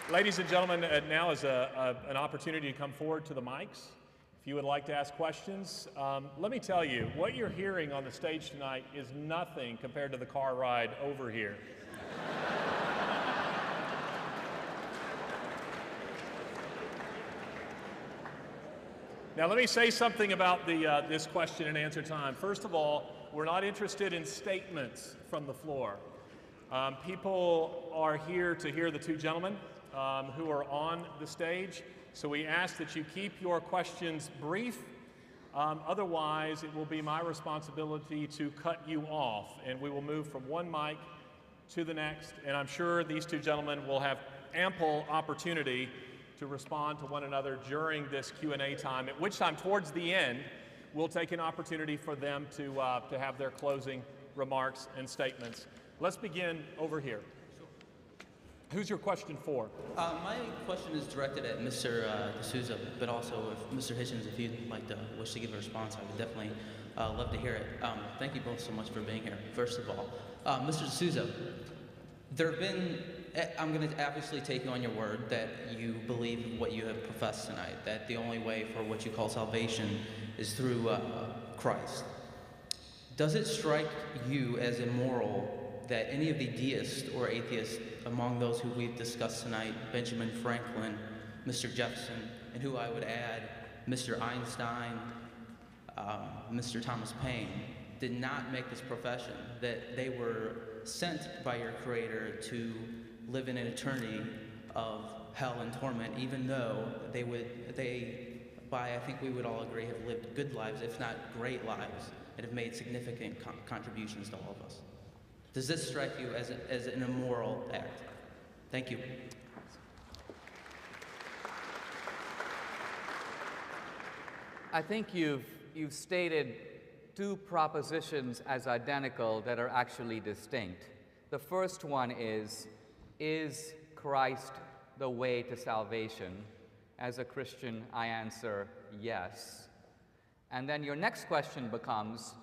Ladies and gentlemen, now is an opportunity to come forward to the mics. If you would like to ask questions, let me tell you, what you're hearing on the stage tonight is nothing compared to the car ride over here. Now, let me say something about this question and answer time. First of all, we're not interested in statements from the floor. People are here to hear the two gentlemen who are on the stage, so we ask that you keep your questions brief. Otherwise, it will be my responsibility to cut you off, and we will move from one mic to the next, and I'm sure these two gentlemen will have ample opportunity to respond to one another during this Q&A time, at which time, towards the end, we'll take an opportunity for them to have their closing remarks and statements. Let's begin over here. Who's your question for? My question is directed at Mr. D'Souzom, but also if Mr. Hitchens, if you'd like to wish to give a response, I would definitely love to hear it. Thank you both so much for being here. First of all, Mr. D'Souzom, there have been, I'm going to obviously take you on your word that you believe what you have professed tonight, that the only way for what you call salvation is through Christ. Does it strike you as immoral that any of the deists or atheists among those who we've discussed tonight, Benjamin Franklin, Mr. Jefferson, and who I would add, Mr. Einstein, Mr. Thomas Paine, did not make this profession, that they were sent by your Creator to live in an eternity of hell and torment, even though I think we would all agree, have lived good lives, if not great lives, and have made significant contributions to all of us. Does this strike you as an immoral act? Thank you. I think you've stated two propositions as identical that are actually distinct. The first one is Christ the way to salvation? As a Christian, I answer yes. And then your next question becomes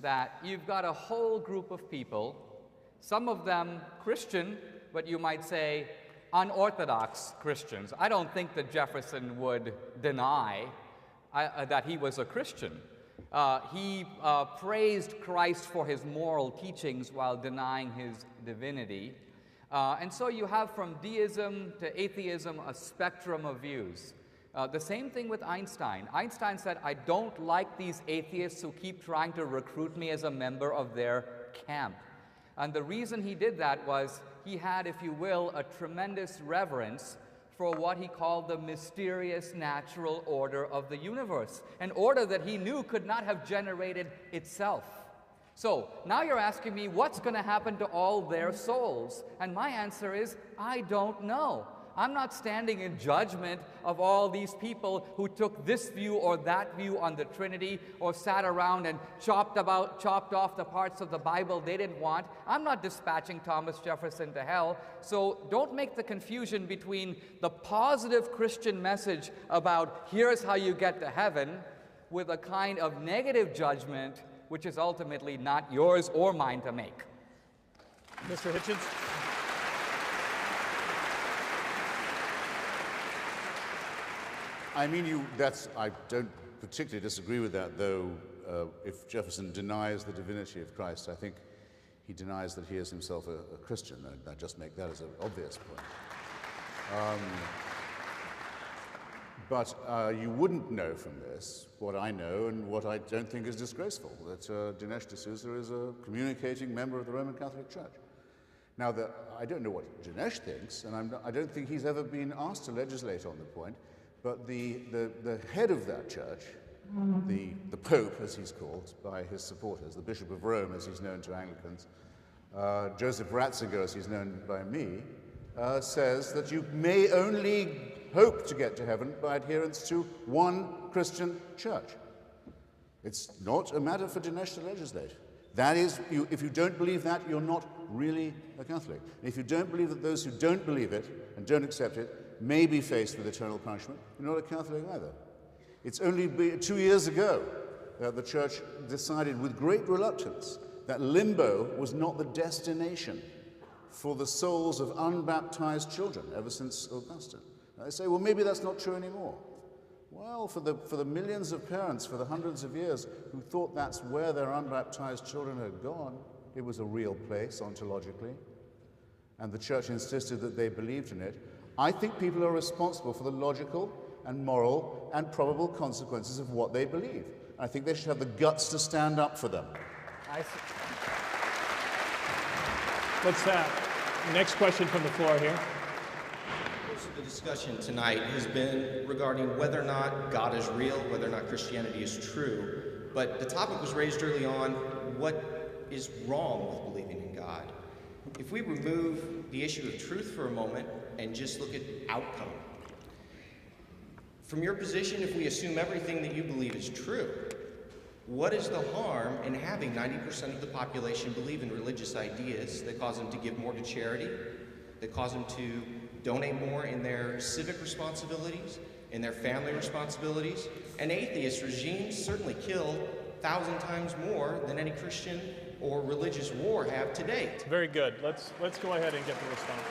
that you've got a whole group of people, some of them Christian, but you might say unorthodox Christians. I don't think that Jefferson would deny that he was a Christian. He praised Christ for his moral teachings while denying his divinity. And so you have from deism to atheism a spectrum of views. The same thing with Einstein. Einstein said, I don't like these atheists who keep trying to recruit me as a member of their camp. And the reason he did that was he had, if you will, a tremendous reverence for what he called the mysterious natural order of the universe, an order that he knew could not have generated itself. So now you're asking me what's going to happen to all their souls? And my answer is, I don't know. I'm not standing in judgment of all these people who took this view or that view on the Trinity, or sat around and chopped off the parts of the Bible they didn't want. I'm not dispatching Thomas Jefferson to hell. So don't make the confusion between the positive Christian message about here's how you get to heaven with a kind of negative judgment which is ultimately not yours or mine to make. Mr. Hitchens? I mean, I don't particularly disagree with that, though if Jefferson denies the divinity of Christ, I think he denies that he is himself a Christian. I just make that as an obvious point. But you wouldn't know from this what I know and what I don't think is disgraceful, that Dineshom D'Souzom is a communicating member of the Roman Catholic Church. Now, I don't know what Dinesh thinks, and I don't think he's ever been asked to legislate on the point, but the head of that church, the Pope, as he's called by his supporters, the Bishop of Rome, as he's known to Anglicans, Joseph Ratzinger, as he's known by me, says that you may only hope to get to heaven by adherence to one Christian church. It's not a matter for Dinesh to legislate. That is, if you don't believe that, you're not really a Catholic. And if you don't believe that those who don't believe it and don't accept it may be faced with eternal punishment, you're not a Catholic either. It's only 2 years ago that the Church decided with great reluctance that limbo was not the destination for the souls of unbaptized children ever since Augustine. Now they say, well, maybe that's not true anymore. Well, for the millions of parents, for the hundreds of years who thought that's where their unbaptized children had gone, it was a real place ontologically, and the church insisted that they believed in it. I think people are responsible for the logical and moral and probable consequences of what they believe. I think they should have the guts to stand up for them. Let's next question from the floor here. Most of the discussion tonight has been regarding whether or not God is real, whether or not Christianity is true. But the topic was raised early on, what is wrong with believing in God? If we remove the issue of truth for a moment and just look at outcome, from your position, if we assume everything that you believe is true, what is the harm in having 90% of the population believe in religious ideas that cause them to give more to charity, that cause them to donate more in their civic responsibilities, in their family responsibilities? An atheist regime certainly killed 1,000 times more than any Christian or religious war have to date. Very good. Let's go ahead and get the response.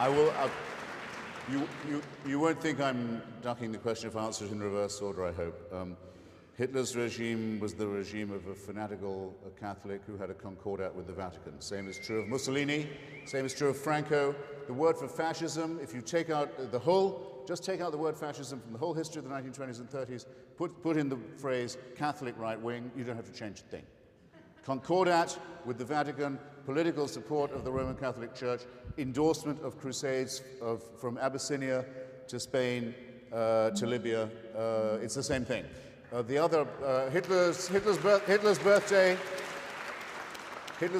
I will. You won't think I'm ducking the question if I answer it in reverse order, I hope. Hitler's regime was the regime of a fanatical Catholic who had a concordat with the Vatican. Same is true of Mussolini, same is true of Franco. The word for fascism, if you take out just take out the word fascism from the whole history of the 1920s and 30s, put in the phrase Catholic right wing, you don't have to change a thing. Concordat with the Vatican, political support of the Roman Catholic Church, endorsement of crusades from Abyssinia to Spain to Libya, it's the same thing. Hitler's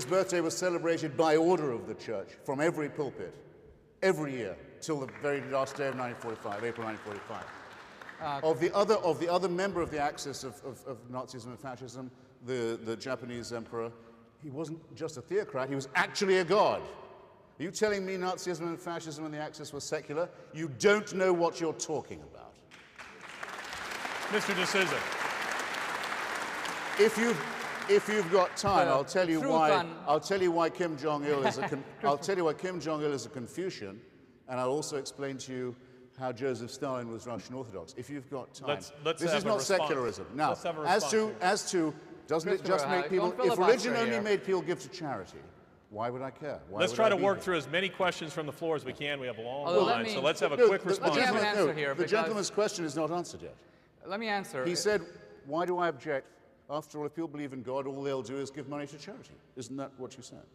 birthday was celebrated by order of the church from every pulpit, every year, till the very last day of 1945, April 1945. Of the other member of the axis of Nazism and fascism, the Japanese emperor, he wasn't just a theocrat, he was actually a god. Are you telling me Nazism and fascism and the Axis was secular? You don't know what you're talking about. Mr. D'Souzom. If you've got time, I'll tell you why. I'll tell you why Kim Jong-il is a Confucian, and I'll also explain to you how Joseph Stalin was Russian Orthodox. If you've got time, this is not secularism. Now, as to doesn't it just make people? If religion only made people give to charity, why would I care? Let's try to work through as many questions from the floor as we can. We have a long line, so let's have a quick response. The gentleman's question is not answered yet. Let me answer. He said, why do I object? After all, if people believe in God, all they'll do is give money to charity. Isn't that what you said?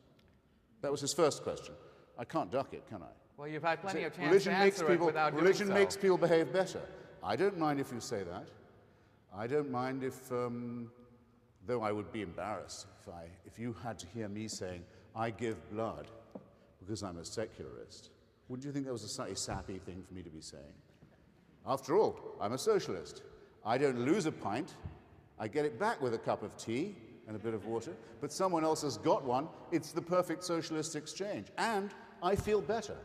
That was his first question. I can't duck it, can I? Well, you've had plenty of chance to answer it without doing so. Religion makes people behave better. I don't mind if you say that. I don't mind if, though I would be embarrassed if you had to hear me saying, I give blood because I'm a secularist. Wouldn't you think that was a slightly sappy thing for me to be saying? After all, I'm a socialist. I don't lose a pint. I get it back with a cup of tea and a bit of water, but someone else has got one. It's the perfect socialist exchange. And I feel better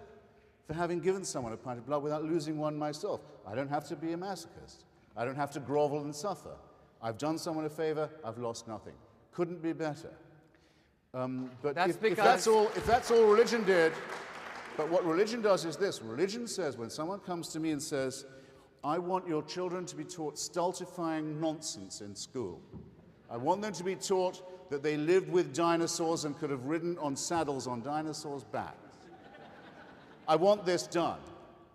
for having given someone a pint of blood without losing one myself. I don't have to be a masochist. I don't have to grovel and suffer. I've done someone a favor, I've lost nothing. Couldn't be better. But if that's all religion did, but what religion does is this. Religion says, when someone comes to me and says, I want your children to be taught stultifying nonsense in school. I want them to be taught that they lived with dinosaurs and could have ridden on saddles on dinosaurs' backs. I want this done,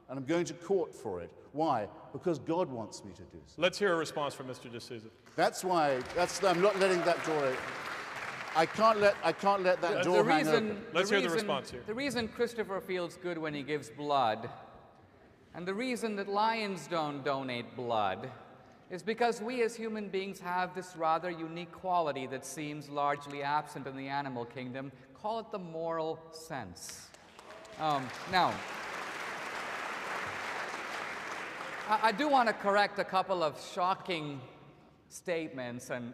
and I'm going to court for it. Why? Because God wants me to do so. Let's hear a response from Mr. D'Souzom. That's why. I'm not letting that door. I can't let that door hang open. Let's hear the response here. The reason Christopher feels good when he gives blood, and the reason that lions don't donate blood, is because we as human beings have this rather unique quality that seems largely absent in the animal kingdom. Call it the moral sense. Now, I do want to correct a couple of shocking statements and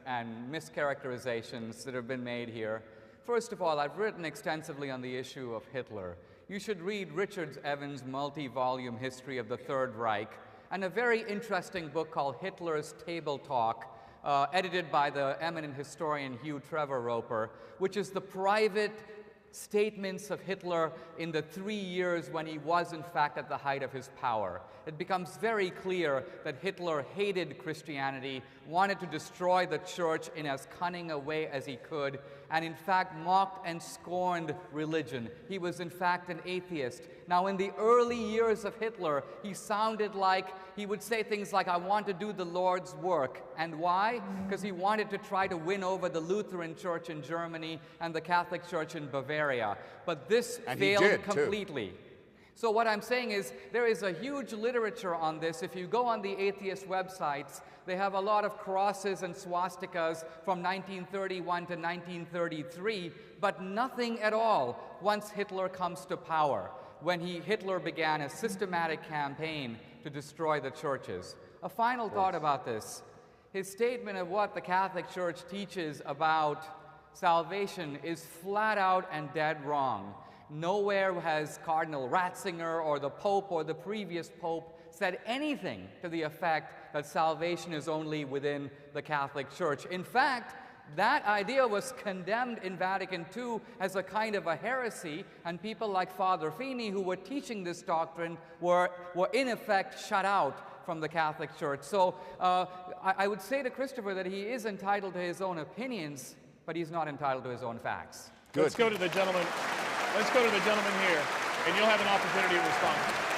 mischaracterizations that have been made here. First of all, I've written extensively on the issue of Hitler. You should read Richard Evans' multi-volume history of the Third Reich and a very interesting book called Hitler's Table Talk, edited by the eminent historian Hugh Trevor Roper, which is the private statements of Hitler in the 3 years when he was in fact at the height of his power. It becomes very clear that Hitler hated Christianity, wanted to destroy the church in as cunning a way as he could, and in fact mocked and scorned religion. He was in fact an atheist. Now, in the early years of Hitler, he sounded like he would say things like, "I want to do the Lord's work." And why? Because he wanted to try to win over the Lutheran Church in Germany and the Catholic Church in Bavaria. But this failed completely. So what I'm saying is there is a huge literature on this. If you go on the atheist websites, they have a lot of crosses and swastikas from 1931 to 1933, but nothing at all once Hitler comes to power, when Hitler began a systematic campaign to destroy the churches. A final thought about this. His statement of what the Catholic Church teaches about salvation is flat out and dead wrong. Nowhere has Cardinal Ratzinger or the Pope or the previous Pope said anything to the effect that salvation is only within the Catholic Church. In fact, that idea was condemned in Vatican II as a kind of a heresy, and people like Father Feeney, who were teaching this doctrine, were in effect shut out from the Catholic Church. So I would say to Christopher that he is entitled to his own opinions, but he's not entitled to his own facts. Let's go to the gentleman. Let's go to the gentleman here, and you'll have an opportunity to respond.